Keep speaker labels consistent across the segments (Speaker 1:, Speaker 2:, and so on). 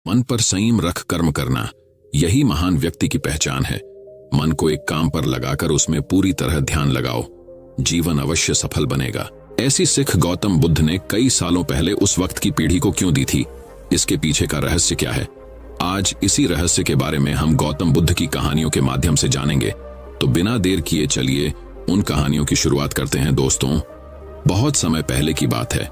Speaker 1: मन पर संयम रख कर्म करना, यही महान व्यक्ति की पहचान है। मन को एक काम पर लगाकर उसमें पूरी तरह ध्यान लगाओ, जीवन अवश्य सफल बनेगा। ऐसी सीख गौतम बुद्ध ने कई सालों पहले उस वक्त की पीढ़ी को क्यों दी थी? इसके पीछे का रहस्य क्या है? आज इसी रहस्य के बारे में हम गौतम बुद्ध की कहानियों के माध्यम से जानेंगे। तो बिना देर किए चलिए उन कहानियों की शुरुआत करते हैं। दोस्तों, बहुत समय पहले की बात है।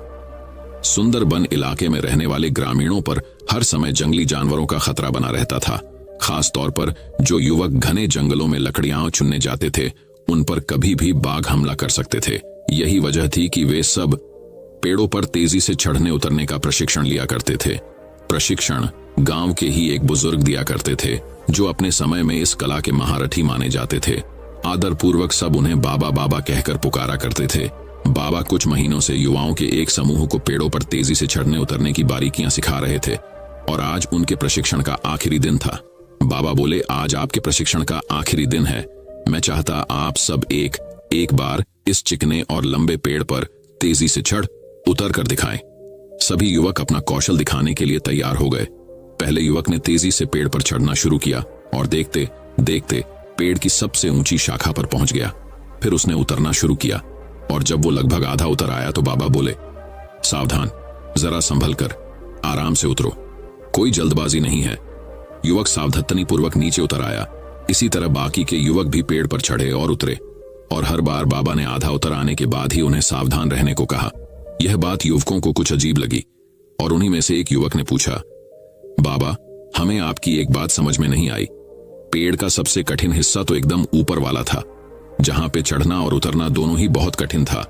Speaker 1: सुंदरबन इलाके में रहने वाले ग्रामीणों पर हर समय जंगली जानवरों का खतरा बना रहता था। खास तौर पर जो युवक घने जंगलों में लकड़ियां चुनने जाते थे, उन पर कभी भी बाघ हमला कर सकते थे। यही वजह थी कि वे सब पेड़ों पर तेजी से चढ़ने उतरने का प्रशिक्षण लिया करते थे। प्रशिक्षण गांव के ही एक बुजुर्ग दिया करते थे, जो अपने समय में इस कला के महारथी माने जाते थे। आदर पूर्वक सब उन्हें बाबा बाबा कहकर पुकारा करते थे। बाबा कुछ महीनों से युवाओं के एक समूह को पेड़ों पर तेजी से चढ़ने उतरने की बारीकियां सिखा रहे थे और आज उनके प्रशिक्षण का आखिरी दिन था। बाबा बोले, आज आपके प्रशिक्षण का आखिरी दिन है। मैं चाहता आप सब एक बार इस चिकने और लंबे पेड़ पर तेजी से चढ़ उतर कर दिखाएं। सभी युवक अपना कौशल दिखाने के लिए तैयार हो गए। पहले युवक ने तेजी से पेड़ पर चढ़ना शुरू किया और देखते देखते पेड़ की सबसे ऊंची शाखा पर पहुंच गया। फिर उसने उतरना शुरू किया और जब वो लगभग आधा उतर आया तो बाबा बोले, सावधान, जरा संभल कर, आराम से उतरो, कोई जल्दबाजी नहीं है। युवक सावधानी पूर्वक नीचे उतर आया। इसी तरह बाकी के युवक भी पेड़ पर चढ़े और उतरे और हर बार बाबा ने आधा उतर आने के बाद ही उन्हें सावधान रहने को कहा। यह बात युवकों को कुछ अजीब लगी और उन्हीं में से एक युवक ने पूछा, बाबा, हमें आपकी एक बात समझ में नहीं आई। पेड़ का सबसे कठिन हिस्सा तो एकदम ऊपर वाला था, जहां पे चढ़ना और उतरना दोनों ही बहुत कठिन था।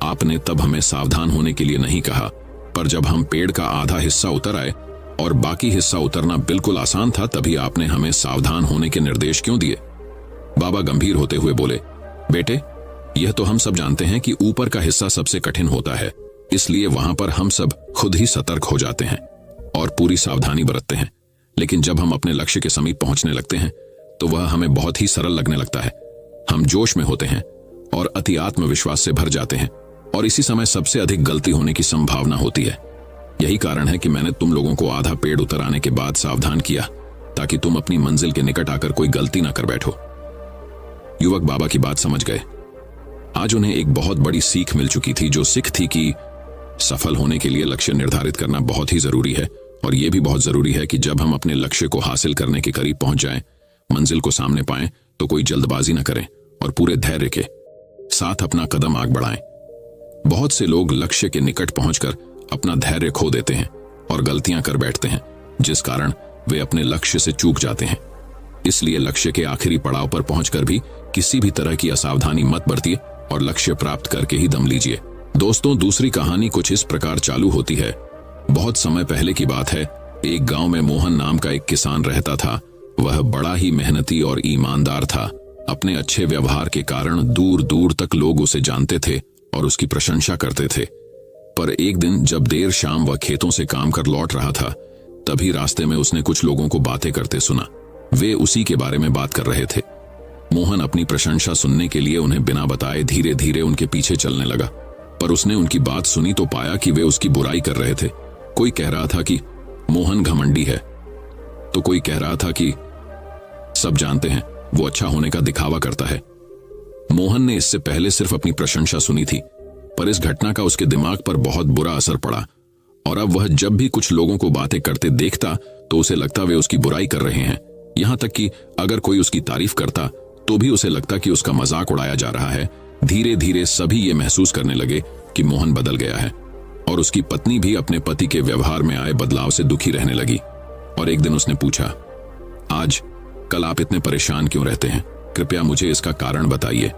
Speaker 1: आपने तब हमें सावधान होने के लिए नहीं कहा, पर जब हम पेड़ का आधा हिस्सा उतर आए और बाकी हिस्सा उतरना बिल्कुल आसान था, तभी आपने हमें सावधान होने के निर्देश क्यों दिए? बाबा गंभीर होते हुए बोले, बेटे, यह तो हम सब जानते हैं कि ऊपर का हिस्सा सबसे कठिन होता है, इसलिए वहां पर हम सब खुद ही सतर्क हो जाते हैं और पूरी सावधानी बरतते हैं। लेकिन जब हम अपने लक्ष्य के समीप पहुंचने लगते हैं तो वह हमें बहुत ही सरल लगने लगता है। हम जोश में होते हैं और अति आत्मविश्वास से भर जाते हैं और इसी समय सबसे अधिक गलती होने की संभावना होती है। यही कारण है कि मैंने तुम लोगों को आधा पेड़ उतर आने के बाद सावधान किया, ताकि तुम अपनी मंजिल के निकट आकर कोई गलती ना कर बैठो। युवक बाबा की बात समझ गए। आज उन्हें एक बहुत बड़ी सीख मिल चुकी थी, जो सीख थी कि सफल होने के लिए लक्ष्य निर्धारित करना बहुत ही जरूरी है और यह भी बहुत जरूरी है कि जब हम अपने लक्ष्य को हासिल करने के करीब पहुंच जाएं, मंजिल को सामने पाएं, तो कोई जल्दबाजी न करें और पूरे धैर्य के साथ अपना कदम आगे बढ़ाएं। बहुत से लोग लक्ष्य के निकट पहुंचकर अपना धैर्य खो देते हैं और गलतियां कर बैठते हैं, जिस कारण वे अपने लक्ष्य से चूक जाते हैं। इसलिए लक्ष्य के आखिरी पड़ाव पर पहुंचकर भी किसी भी तरह की असावधानी मत बरतिए और लक्ष्य प्राप्त करके ही दम लीजिए। दोस्तों, दूसरी कहानी कुछ इस प्रकार चालू होती है। बहुत समय पहले की बात है। एक गांव में मोहन नाम का एक किसान रहता था। वह बड़ा ही मेहनती और ईमानदार था। अपने अच्छे व्यवहार के कारण दूर दूर तक लोग उसे जानते थे और उसकी प्रशंसा करते थे। पर एक दिन जब देर शाम वह खेतों से काम कर लौट रहा था, तभी रास्ते में उसने कुछ लोगों को बातें करते सुना। वे उसी के बारे में बात कर रहे थे। मोहन अपनी प्रशंसा सुनने के लिए उन्हें बिना बताए धीरे धीरे उनके पीछे चलने लगा, पर उसने उनकी बात सुनी तो पाया कि वे उसकी बुराई कर रहे थे। कोई कह रहा था कि मोहन घमंडी है, तो कोई कह रहा था कि सब जानते हैं वो अच्छा होने का दिखावा करता है। मोहन ने इससे पहले सिर्फ अपनी प्रशंसा सुनी थी, पर इस घटना का उसके दिमाग पर बहुत बुरा असर पड़ा और अब वह जब भी कुछ लोगों को बातें करते देखता तो उसे लगता वे उसकी बुराई कर रहे हैं। यहां तक कि अगर कोई उसकी तारीफ करता तो भी उसे लगता कि उसका मजाक उड़ाया जा रहा है। धीरे धीरे सभी ये महसूस करने लगे कि मोहन बदल गया है और उसकी पत्नी भी अपने पति के व्यवहार में आए बदलाव से दुखी रहने लगी। और एक दिन उसने पूछा, आज कल आप इतने परेशान क्यों रहते हैं? कृपया मुझे इसका कारण बताइए।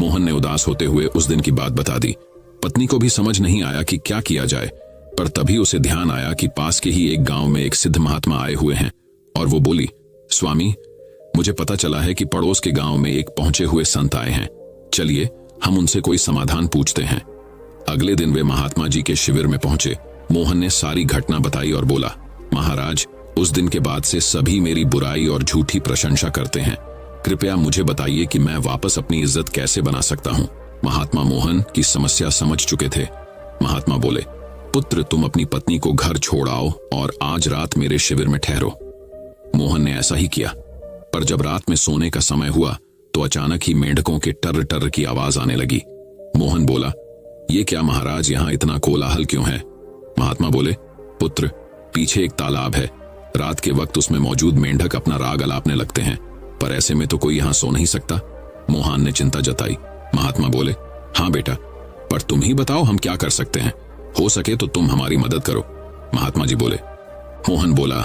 Speaker 1: मोहन ने उदास होते हुए उस दिन की बात बता दी। पत्नी को भी समझ नहीं आया कि क्या किया जाए, पर तभी उसे ध्यान आया कि पास के ही एक गांव में एक सिद्ध महात्मा आए हुए हैं और वो बोली, स्वामी, मुझे पता चला है कि पड़ोस के गांव में एक पहुंचे हुए संत आए हैं। चलिए हम उनसे कोई समाधान पूछते हैं। अगले दिन वे महात्मा जी के शिविर में पहुंचे। मोहन ने सारी घटना बताई और बोला, महाराज, उस दिन के बाद से सभी मेरी बुराई और झूठी प्रशंसा करते हैं। कृपया मुझे बताइए कि मैं वापस अपनी इज्जत कैसे बना सकता हूँ। महात्मा मोहन की समस्या समझ चुके थे। महात्मा बोले, पुत्र, तुम अपनी पत्नी को घर छोड़ आओ और आज रात मेरे शिविर में ठहरो। मोहन ने ऐसा ही किया, पर जब रात में सोने का समय हुआ तो अचानक ही मेंढकों के टर टर की आवाज आने लगी। मोहन बोला, ये क्या महाराज, यहां इतना कोलाहल क्यों है? महात्मा बोले, पुत्र, पीछे एक तालाब है। रात के वक्त उसमें मौजूद मेंढक अपना राग अलापने लगते हैं, पर ऐसे में तो कोई यहां सो नहीं सकता। मोहन ने चिंता जताई। महात्मा बोले, हाँ बेटा, पर तुम ही बताओ हम क्या कर सकते हैं। हो सके तो तुम हमारी मदद करो। महात्मा जी बोले। मोहन बोला,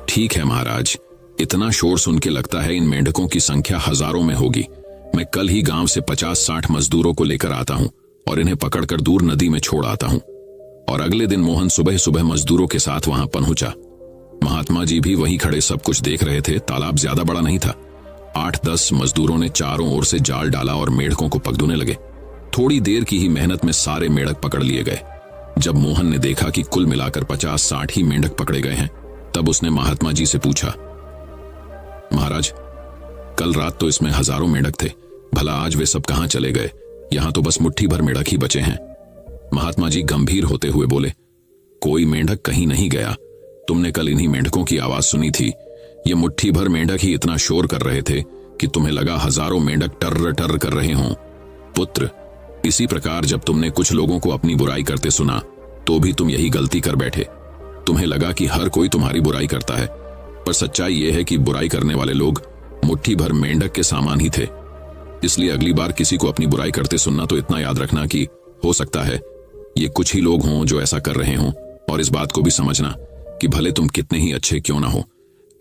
Speaker 1: ठीक है महाराज, इतना शोर सुन के लगता है इन मेंढकों की संख्या हजारों में होगी। मैं कल ही गांव से 50-60 मजदूरों को लेकर आता हूं और इन्हें पकड़कर दूर नदी में छोड़ आता हूं। और अगले दिन मोहन सुबह सुबह मजदूरों के साथ वहां पहुंचा। महात्मा जी भी वहीं खड़े सब कुछ देख रहे थे। तालाब ज्यादा बड़ा नहीं था। 8-10 मजदूरों ने चारों ओर से जाल डाला और मेंढकों को पकड़ने लगे। थोड़ी देर की ही मेहनत में सारे मेंढक पकड़ लिए गए। जब मोहन ने देखा कि कुल मिलाकर 50-60 ही मेंढक पकड़े गए हैं, तब उसने महात्मा जी से पूछा, महाराज, कल रात तो इसमें हजारों मेंढक थे, भला आज वे सब कहां चले गए? यहां तो बस मुट्ठी भर मेंढक ही बचे हैं। महात्मा जी गंभीर होते हुए बोले, कोई मेंढक कहीं नहीं गया। तुमने कल इन्हीं मेंढकों की आवाज सुनी थी। ये मुट्ठी भर मेंढक ही इतना शोर कर रहे थे कि तुम्हें लगा हजारों मेंढक टर्र टर्र कर रहे हों। पुत्र, इसी प्रकार जब तुमने कुछ लोगों को अपनी बुराई करते सुना तो भी तुम यही गलती कर बैठे। तुम्हें लगा कि हर कोई तुम्हारी बुराई करता है, पर सच्चाई यह है कि बुराई करने वाले लोग मुट्ठी भर मेंढक के सामान ही थे। इसलिए अगली बार किसी को अपनी बुराई करते सुनना तो इतना याद रखना कि हो सकता है ये कुछ ही लोग हों जो ऐसा कर रहे हों, और इस बात को भी समझना कि भले तुम कितने ही अच्छे क्यों ना हो,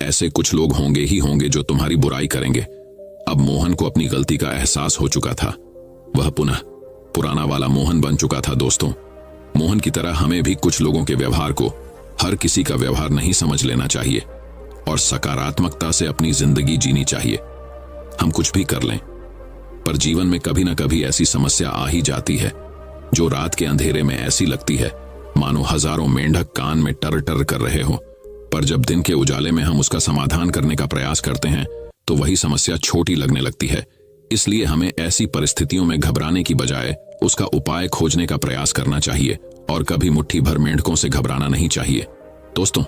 Speaker 1: ऐसे कुछ लोग होंगे ही होंगे जो तुम्हारी बुराई करेंगे। अब मोहन को अपनी गलती का एहसास हो चुका था। वह पुनः पुराना वाला मोहन बन चुका था। दोस्तों, मोहन की तरह हमें भी कुछ लोगों के व्यवहार को हर किसी का व्यवहार नहीं समझ लेना चाहिए और सकारात्मकता से अपनी जिंदगी जीनी चाहिए। हम कुछ भी कर लें, पर जीवन में कभी ना कभी ऐसी समस्या आ ही जाती है जो रात के अंधेरे में ऐसी लगती है मानो हजारों मेंढक कान में टर टर कर रहे हो, पर जब दिन के उजाले में हम उसका समाधान करने का प्रयास करते हैं तो वही समस्या छोटी लगने लगती है। इसलिए हमें ऐसी परिस्थितियों में घबराने की बजाय उसका उपाय खोजने का प्रयास करना चाहिए और कभी मुट्ठी भर मेंढकों से घबराना नहीं चाहिए। दोस्तों,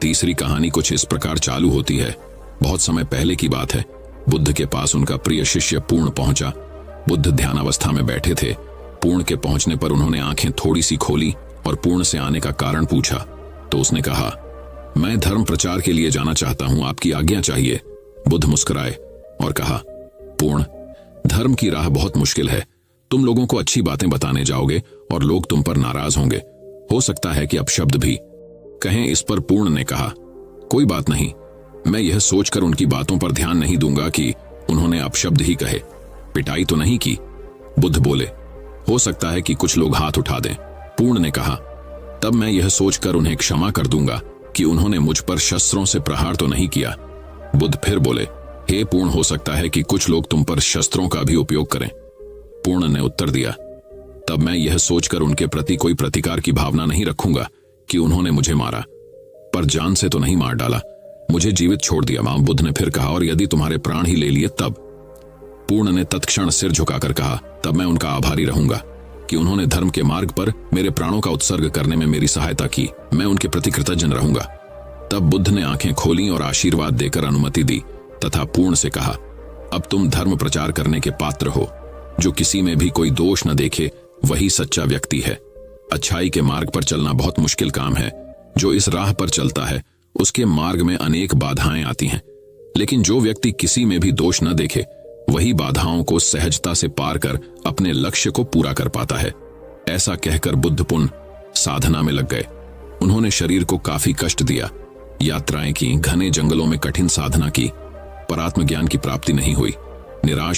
Speaker 1: तीसरी कहानी कुछ इस प्रकार चालू होती है। बहुत समय पहले की बात है। बुद्ध के पास उनका प्रिय शिष्य पूर्ण पहुंचा। बुद्ध ध्यानावस्था में बैठे थे। पूर्ण के पहुंचने पर उन्होंने आंखें थोड़ी सी खोली और पूर्ण से आने का कारण पूछा तो उसने कहा, मैं धर्म प्रचार के लिए जाना चाहता हूं, आपकी आज्ञा चाहिए। बुद्ध मुस्कुराए और कहा, पूर्ण, धर्म की राह बहुत मुश्किल है। तुम लोगों को अच्छी बातें बताने जाओगे और लोग तुम पर नाराज होंगे। हो सकता है कि अपशब्द भी कहें। इस पर पूर्ण ने कहा, कोई बात नहीं, मैं यह सोचकर उनकी बातों पर ध्यान नहीं दूंगा कि उन्होंने अपशब्द ही कहे, पिटाई तो नहीं की। बुद्ध बोले, हो सकता है कि कुछ लोग हाथ उठा दें। पूर्ण ने कहा, तब मैं यह सोचकर उन्हें क्षमा कर दूंगा कि उन्होंने मुझ पर शस्त्रों से प्रहार तो नहीं किया। बुद्ध फिर बोले, हे पूर्ण, हो सकता है कि कुछ लोग तुम पर शस्त्रों का भी उपयोग करें। पूर्ण ने उत्तर दिया, तब मैं यह सोचकर उनके प्रति कोई प्रतिकार की भावना नहीं रखूंगा कि उन्होंने मुझे मारा, पर जान से तो नहीं मार डाला, मुझे जीवित छोड़ दिया। बुद्ध ने फिर कहा, और यदि तुम्हारे प्राण ही ले लिए तब? पूर्ण ने तत्क्षण सिर झुकाकर कहा, तब मैं उनका आभारी रहूंगा कि उन्होंने धर्म के मार्ग पर मेरे प्राणों का उत्सर्ग करने में मेरी सहायता की। मैं उनके प्रति कृतज्ञ रहूंगा। तब बुद्ध ने आंखें खोली और आशीर्वाद देकर अनुमति दी तथा पूर्ण से कहा, अब तुम धर्म प्रचार करने के पात्र हो। जो किसी में भी कोई दोष न देखे वही सच्चा व्यक्ति है। अच्छाई के मार्ग पर चलना बहुत मुश्किल काम है। जो इस राह पर चलता है उसके मार्ग में अनेक बाधाएं आती हैं, लेकिन जो व्यक्ति किसी में भी दोष न देखे वही बाधाओं को सहजता से पार कर अपने लक्ष्य को पूरा कर पाता है। ऐसा कहकर बुद्ध पुनः साधना में लग गए। उन्होंने शरीर को काफी कष्ट दिया, यात्राएं की, घने जंगलों में कठिन साधना की, पर आत्मज्ञान की प्राप्ति नहीं हुई। निराश